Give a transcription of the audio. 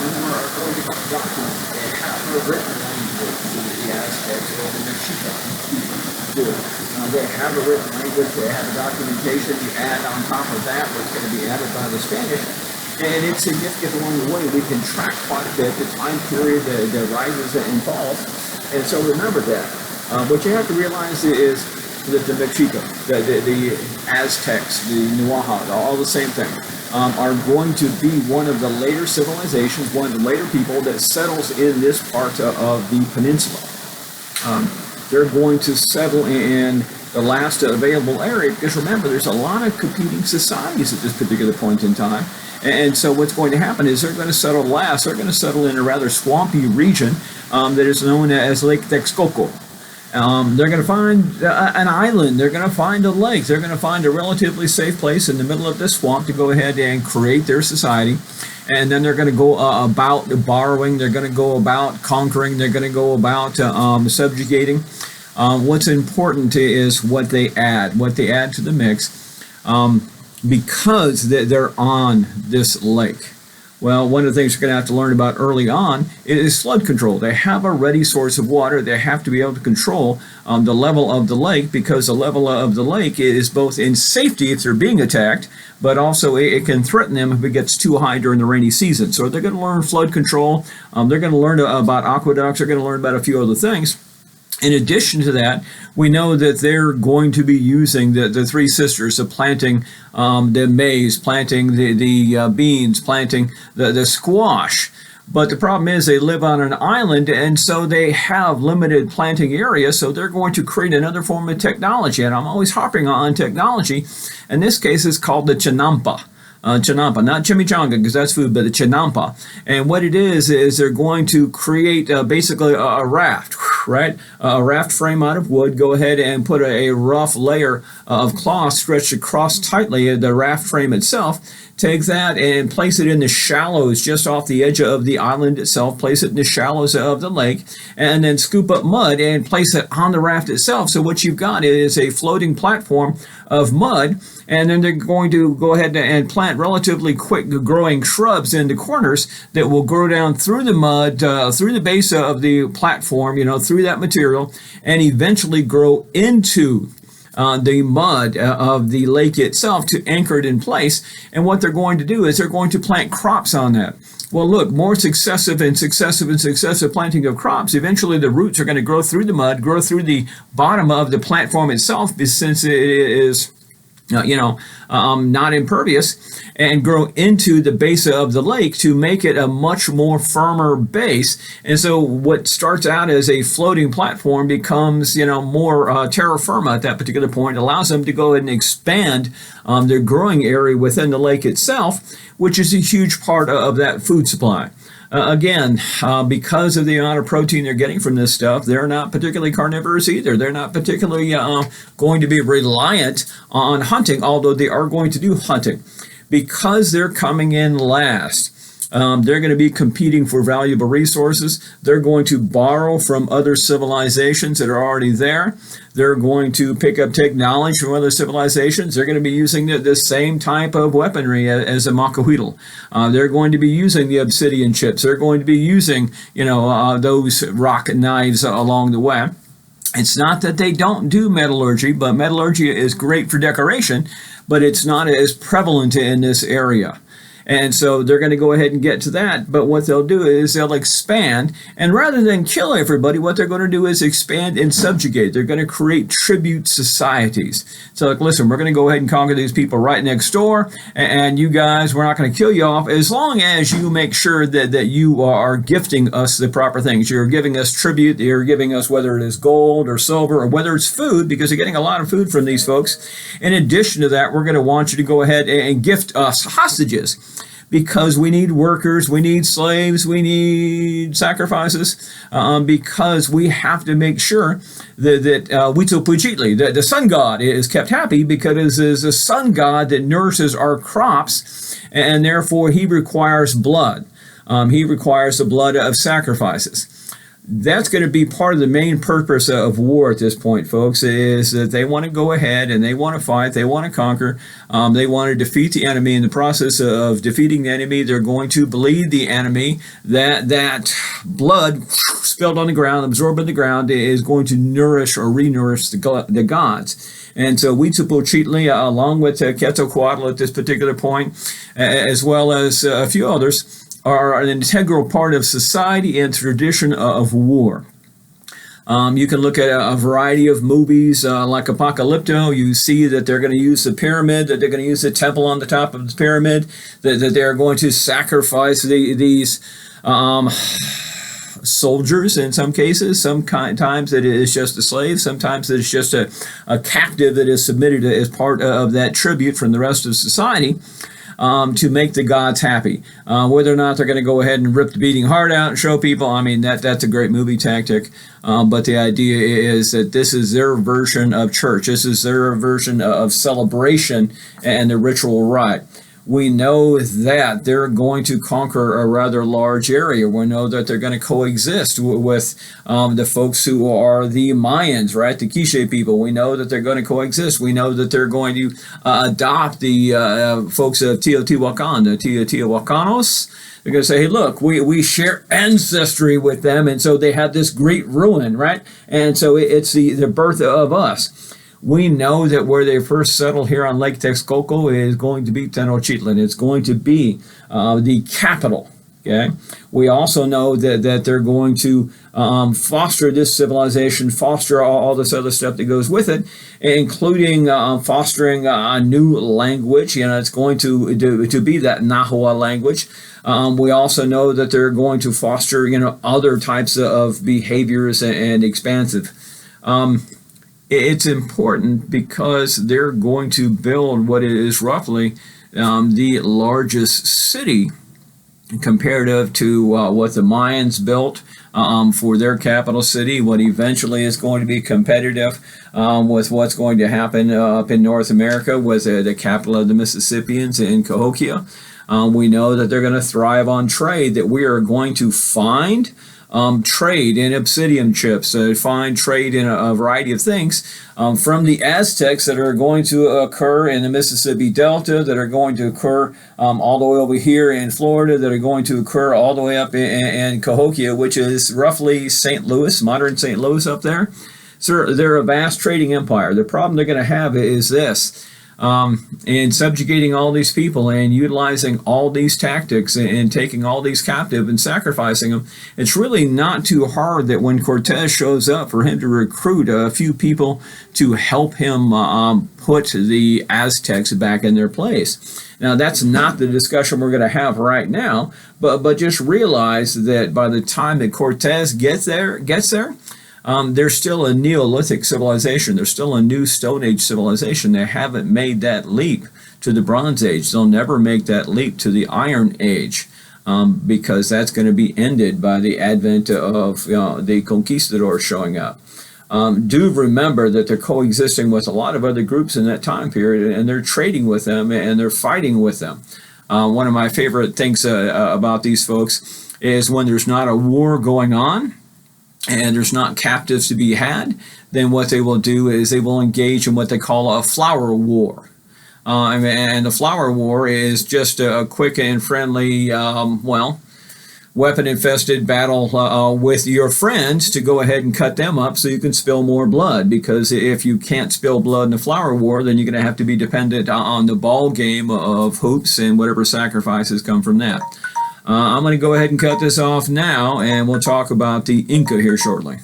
are going to document and have a written language that the Aztecs or the Mexica do. They have a written language, they have a documentation. You add on top of that what's going to be added by the Spanish. And it's significant along the way. We can track quite a bit the time period that rises and falls. And so remember that. What you have to realize is that the Mexica, the Aztecs, the Nuaha, all the same thing, are going to be one of the later civilizations, one of the later people that settles in this part of the peninsula. They're going to settle in the last available area, because remember, there's a lot of competing societies at this particular point in time. And so what's going to happen is they're going to settle last. They're going to settle in a rather swampy region that is known as Lake Texcoco. They're going to find an island. They're going to find a lake. They're going to find a relatively safe place in the middle of this swamp to go ahead and create their society. And then they're going to go about borrowing. They're going to go about conquering. They're going to go about subjugating. What's important is what they add to the mix, because they're on this lake. Well, one of the things you're going to have to learn about early on is flood control. They have a ready source of water. They have to be able to control the level of the lake, because the level of the lake is both in safety if they're being attacked, but also it can threaten them if it gets too high during the rainy season. So they're going to learn flood control. They're going to learn about aqueducts. They're going to learn about a few other things. In addition to that, we know that they're going to be using the three sisters of planting the maize, planting the beans, planting the squash. But the problem is they live on an island, and so they have limited planting area, so they're going to create another form of technology. And I'm always harping on technology. In this case, it's called the chinampa. Chinampa, not chimichanga, because that's food, but the chinampa. And what it is they're going to create basically a raft, right? A raft frame out of wood. Go ahead and put a rough layer of cloth stretched across tightly the raft frame itself. Take that and place it in the shallows just off the edge of the island itself. Place it in the shallows of the lake, and then scoop up mud and place it on the raft itself. So what you've got is a floating platform of mud, and then they're going to go ahead and plant relatively quick growing shrubs in the corners that will grow down through the mud, through the base of the platform, through that material, and eventually grow into the mud of the lake itself to anchor it in place. And what they're going to do is they're going to plant crops on that. Well, look, more successive planting of crops, eventually the roots are going to grow through the mud, grow through the bottom of the platform itself, since it is not impervious, and grow into the base of the lake to make it a much more firmer base. And so what starts out as a floating platform becomes, more terra firma at that particular point. It allows them to go ahead and expand their growing area within the lake itself, which is a huge part of that food supply. Again, because of the amount of protein they're getting from this stuff, they're not particularly carnivorous either. They're not particularly going to be reliant on hunting, although they are going to do hunting. Because they're coming in last, they're going to be competing for valuable resources. They're going to borrow from other civilizations that are already there. They're going to pick up technology from other civilizations. They're going to be using the same type of weaponry as the Macahuitl. They're going to be using the obsidian chips. They're going to be using, those rock knives along the way. It's not that they don't do metallurgy, but metallurgy is great for decoration, but it's not as prevalent in this area. And so they're going to go ahead and get to that. But what they'll do is they'll expand. And rather than kill everybody, what they're going to do is expand and subjugate. They're going to create tribute societies. So, listen, we're going to go ahead and conquer these people right next door. And you guys, we're not going to kill you off as long as you make sure that you are gifting us the proper things. You're giving us tribute. You're giving us, whether it is gold or silver or whether it's food, because you're getting a lot of food from these folks. In addition to that, we're going to want you to go ahead and gift us hostages, because we need workers, we need slaves, we need sacrifices, because we have to make sure that Huitzilopochtli, the sun god, is kept happy, because it is the sun god that nourishes our crops, and therefore he requires blood. He requires the blood of sacrifices. That's going to be part of the main purpose of war at this point, folks, is that they want to go ahead and they want to fight, they want to conquer, they want to defeat the enemy. In the process of defeating the enemy, they're going to bleed the enemy. That blood spilled on the ground, absorbed in the ground, is going to nourish or re-nourish the gods. And so Huitzilopochtli, along with Quetzalcoatl at this particular point, as well as a few others, are an integral part of society and tradition of war. You can look at a variety of movies like Apocalypto. You see that they're going to use the pyramid, that they're going to use the temple on the top of the pyramid, that they're going to sacrifice these soldiers in some cases. Sometimes it is just a slave. Sometimes it is just a captive that is submitted as part of that tribute from the rest of society. To make the gods happy. Whether or not they're going to go ahead and rip the beating heart out and show people, I mean, that's a great movie tactic. But the idea is that this is their version of church. This is their version of celebration and the ritual rite. We know that they're going to conquer a rather large area. We know that they're going to coexist with the folks who are the Mayans, right? The Quiche people. We know that they're going to coexist. We know that they're going to adopt the folks of Teotihuacan, the Teotihuacanos. They're going to say, hey, look, we share ancestry with them, and so they have this great ruin, right? And so it's the birth of us. We know that where they first settled here on Lake Texcoco is going to be Tenochtitlan. It's going to be the capital. Okay. We also know that they're going to foster this civilization, foster all this other stuff that goes with it, including fostering a new language. You know, it's going to be that Nahua language. We also know that they're going to foster, other types of behaviors and expansive. It's important because they're going to build what is roughly the largest city comparative to what the Mayans built for their capital city, what eventually is going to be competitive with what's going to happen up in North America with the capital of the Mississippians in Cahokia. We know that they're going to thrive on trade, that we are going to find trade in obsidian chips, find trade in a variety of things from the Aztecs that are going to occur in the Mississippi Delta, that are going to occur all the way over here in Florida, that are going to occur all the way up in Cahokia, which is roughly St. Louis, modern St. Louis up there. So they're a vast trading empire. The problem they're going to have is this. In subjugating all these people and utilizing all these tactics and taking all these captive and sacrificing them, it's really not too hard that when Cortez shows up for him to recruit a few people to help him put the Aztecs back in their place. Now, that's not the discussion we're going to have right now, but just realize that by the time that Cortez gets there, there's still a Neolithic civilization. There's still a new Stone Age civilization. They haven't made that leap to the Bronze Age. They'll never make that leap to the Iron Age because that's going to be ended by the advent of the conquistadors showing up. Do remember that they're coexisting with a lot of other groups in that time period, and they're trading with them and they're fighting with them. One of my favorite things about these folks is when there's not a war going on, and there's not captives to be had, then what they will do is they will engage in what they call a flower war. And the flower war is just a quick and friendly, weapon-infested battle with your friends to go ahead and cut them up so you can spill more blood. Because if you can't spill blood in the flower war, then you're going to have to be dependent on the ball game of hoops and whatever sacrifices come from that. I'm going to go ahead and cut this off now, and we'll talk about the Inca here shortly.